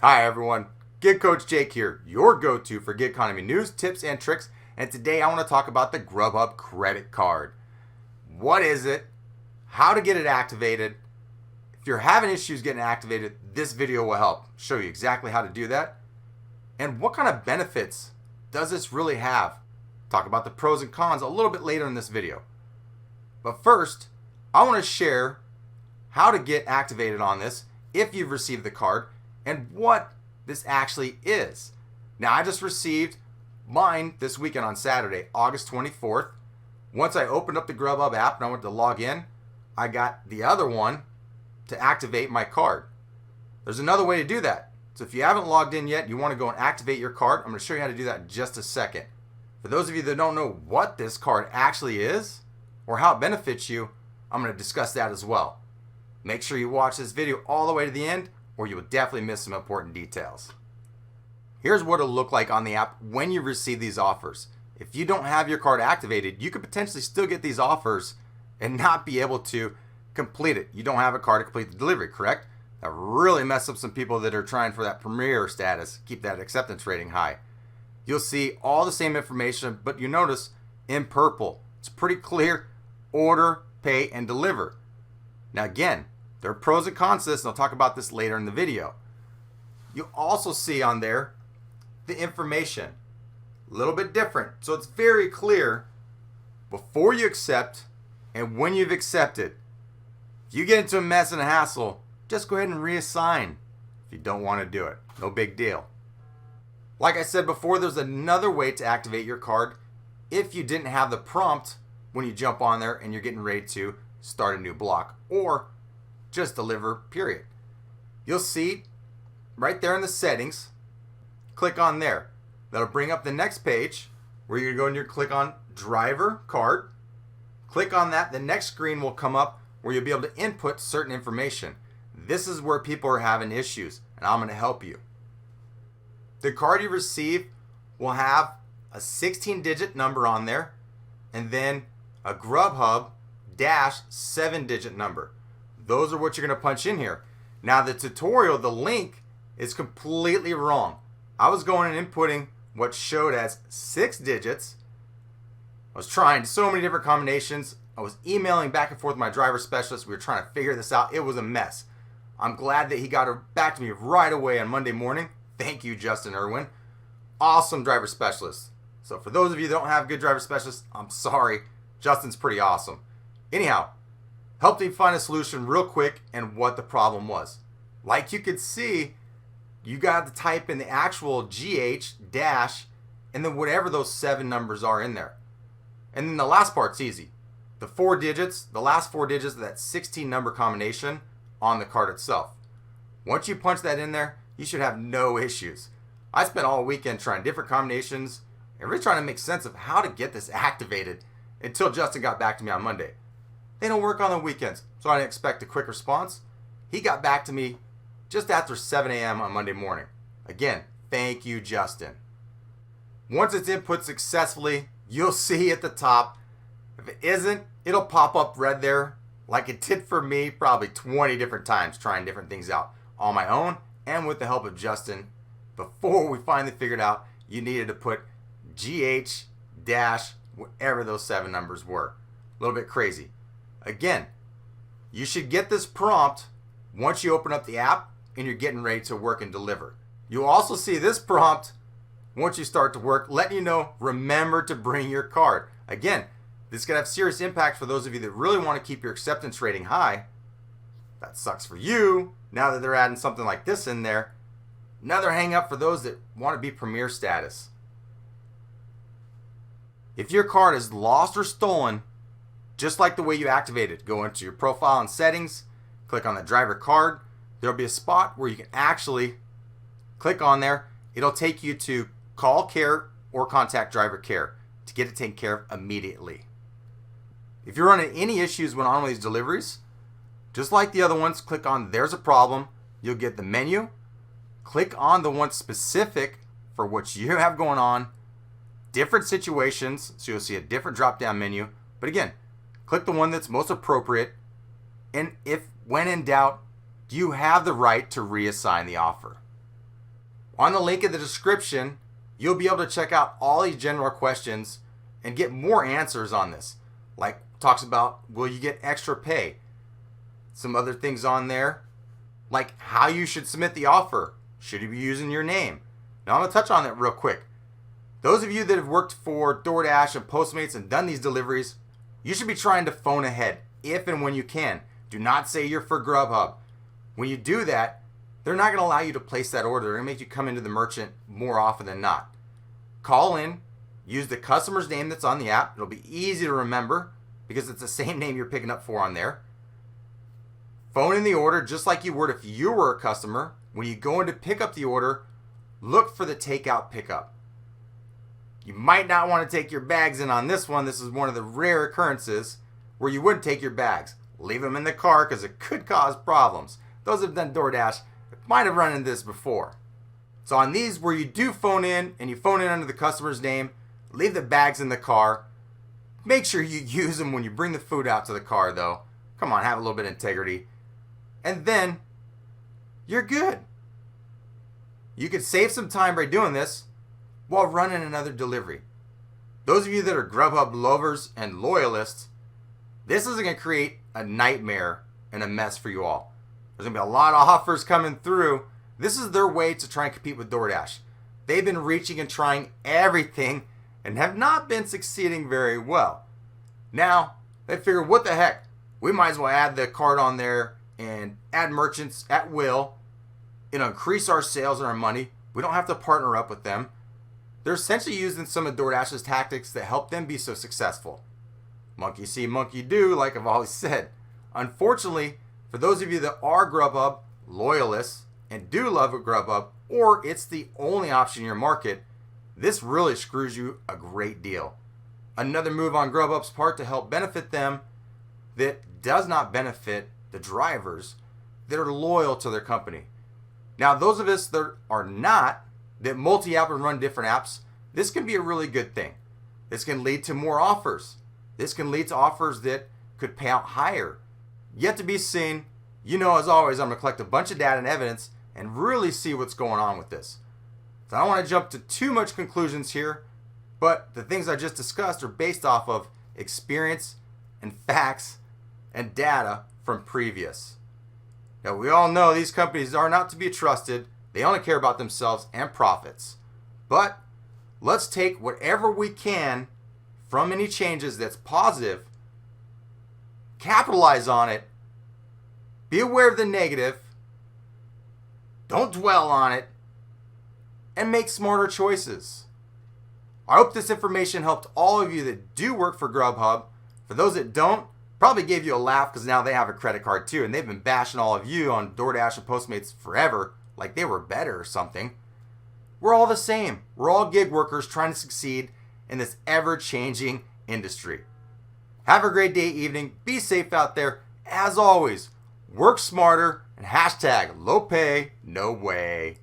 Hi everyone, Gig Coach Jake here, your go-to for gig economy news, tips, and tricks. And today I want to talk about the GrubHub credit card. What is it? How to get it activated? If you're having issues getting activated, this video will help show you exactly how to do that. And what kind of benefits does this really have? Talk about the pros and cons a little bit later in this video. But first, I want to share how to get activated on this if you've received the card and what this actually is. Now, I just received mine this weekend on Saturday, August 24th. Once I opened up the GrubHub app and I went to log in, I got the other one to activate my card. There's another way to do that. So if you haven't logged in yet, you want to go and activate your card. I'm going to show you how to do that in just a second. For those of you that don't know what this card actually is or how it benefits you, I'm going to discuss that as well. Make sure you watch this video all the way to the end, or you will definitely miss some important details. Here's what it'll look like on the app when you receive these offers. If you don't have your card activated, you could potentially still get these offers and not be able to complete it. You don't have a card to complete the delivery, correct? That really mess up some people that are trying for that premier status, keep that acceptance rating high. You'll see all the same information, but you notice in purple, it's pretty clear: order, pay, and deliver. Now again, there are pros and cons to this, and I'll talk about this later in the video. You also see on there the information, a little bit different. So it's very clear before you accept and when you've accepted. If you get into a mess and a hassle, just go ahead and reassign if you don't want to do it. No big deal. Like I said before, there's another way to activate your card if you didn't have the prompt when you jump on there and you're getting ready to start a new block or just deliver, period. You'll see right there in the settings, click on there. That'll bring up the next page where you're going to click on driver card. Click on that. The next screen will come up where you'll be able to input certain information. This is where people are having issues, and I'm going to help you. The card you receive will have a 16-digit number on there and then a GrubHub dash 7-digit number. Those are what you're going to punch in here. Now the tutorial, the link, is completely wrong. I was going and inputting what showed as 6 digits. I was trying so many different combinations. I was emailing back and forth with my driver specialist. We were trying to figure this out. It was a mess. I'm glad that he got her back to me right away on Monday morning. Thank you, Justin Irwin. Awesome driver specialist. So for those of you that don't have good driver specialists, I'm sorry. Justin's pretty awesome. Anyhow, helped me find a solution real quick and what the problem was. Like you could see, you got to type in the actual GH dash and then whatever those 7 numbers are in there. And then the last part's easy. The 4 digits, the last 4 digits of that 16 number combination on the card itself. Once you punch that in there, you should have no issues. I spent all weekend trying different combinations and really trying to make sense of how to get this activated until Justin got back to me on Monday. They don't work on the weekends, so I didn't expect a quick response. He got back to me just after 7 a.m. on Monday morning. Again, thank you, Justin. Once it's input successfully, you'll see at the top. If it isn't, it'll pop up red there like it did for me probably 20 different times trying different things out on my own and with the help of Justin before we finally figured out you needed to put GH dash whatever those 7 numbers were. A little bit crazy. Again, you should get this prompt once you open up the app and you're getting ready to work and deliver. You'll also see this prompt once you start to work, letting you know, remember to bring your card. Again, this is going to have serious impact for those of you that really want to keep your acceptance rating high. That sucks for you. Now that they're adding something like this in there, another hang up for those that want to be premier status. If your card is lost or stolen, just like the way you activate it, go into your profile and settings, click on the driver card. There'll be a spot where you can actually click on there. It'll take you to call care or contact driver care to get it taken care of immediately. If you're running any issues when on these deliveries, just like the other ones, click on there's a problem. You'll get the menu. Click on the one specific for what you have going on. Different situations, so you'll see a different drop-down menu. But again, click the one that's most appropriate. And if, when in doubt, you have the right to reassign the offer. On the link in the description, you'll be able to check out all these general questions and get more answers on this. Like talks about, will you get extra pay? Some other things on there, like how you should submit the offer. Should you be using your name? Now I'm going to touch on that real quick. Those of you that have worked for DoorDash and Postmates and done these deliveries, you should be trying to phone ahead if and when you can. Do not say you're for GrubHub. When you do that, they're not going to allow you to place that order. They're going to make you come into the merchant more often than not. Call in, use the customer's name that's on the app. It'll be easy to remember because it's the same name you're picking up for on there. Phone in the order just like you would if you were a customer. When you go in to pick up the order, look for the takeout pickup. You might not want to take your bags in on this one. This is one of the rare occurrences where you wouldn't take your bags. Leave them in the car because it could cause problems. Those that have done DoorDash might have run into this before. So on these where you do phone in and you phone in under the customer's name, leave the bags in the car. Make sure you use them when you bring the food out to the car though. Come on, have a little bit of integrity. And then you're good. You could save some time by doing this while running another delivery. Those of you that are GrubHub lovers and loyalists, this is going to create a nightmare and a mess for you all. There's going to be a lot of offers coming through. This is their way to try and compete with DoorDash. They've been reaching and trying everything and have not been succeeding very well. Now, they figure, what the heck? We might as well add the card on there and add merchants at will. It'll increase our sales and our money. We don't have to partner up with them. They're essentially using some of DoorDash's tactics that help them be so successful. Monkey see, monkey do, like I've always said. Unfortunately, for those of you that are GrubHub loyalists and do love GrubHub, or it's the only option in your market, this really screws you a great deal. Another move on GrubHub's part to help benefit them that does not benefit the drivers that are loyal to their company. Now, those of us that are not, that multi-app and run different apps, this can be a really good thing. This can lead to more offers. This can lead to offers that could pay out higher. Yet to be seen. You know, as always, I'm going to collect a bunch of data and evidence and really see what's going on with this. So I don't want to jump to too much conclusions here, but the things I just discussed are based off of experience and facts and data from previous. Now, we all know these companies are not to be trusted. They only care about themselves and profits. But let's take whatever we can from any changes that's positive, capitalize on it, be aware of the negative, don't dwell on it, and make smarter choices. I hope this information helped all of you that do work for GrubHub. For those that don't, probably gave you a laugh because now they have a credit card too, and they've been bashing all of you on DoorDash and Postmates forever like they were better or something. We're all the same. We're all gig workers trying to succeed in this ever-changing industry. Have a great day, evening. Be safe out there. As always, work smarter and hashtag low pay, no way.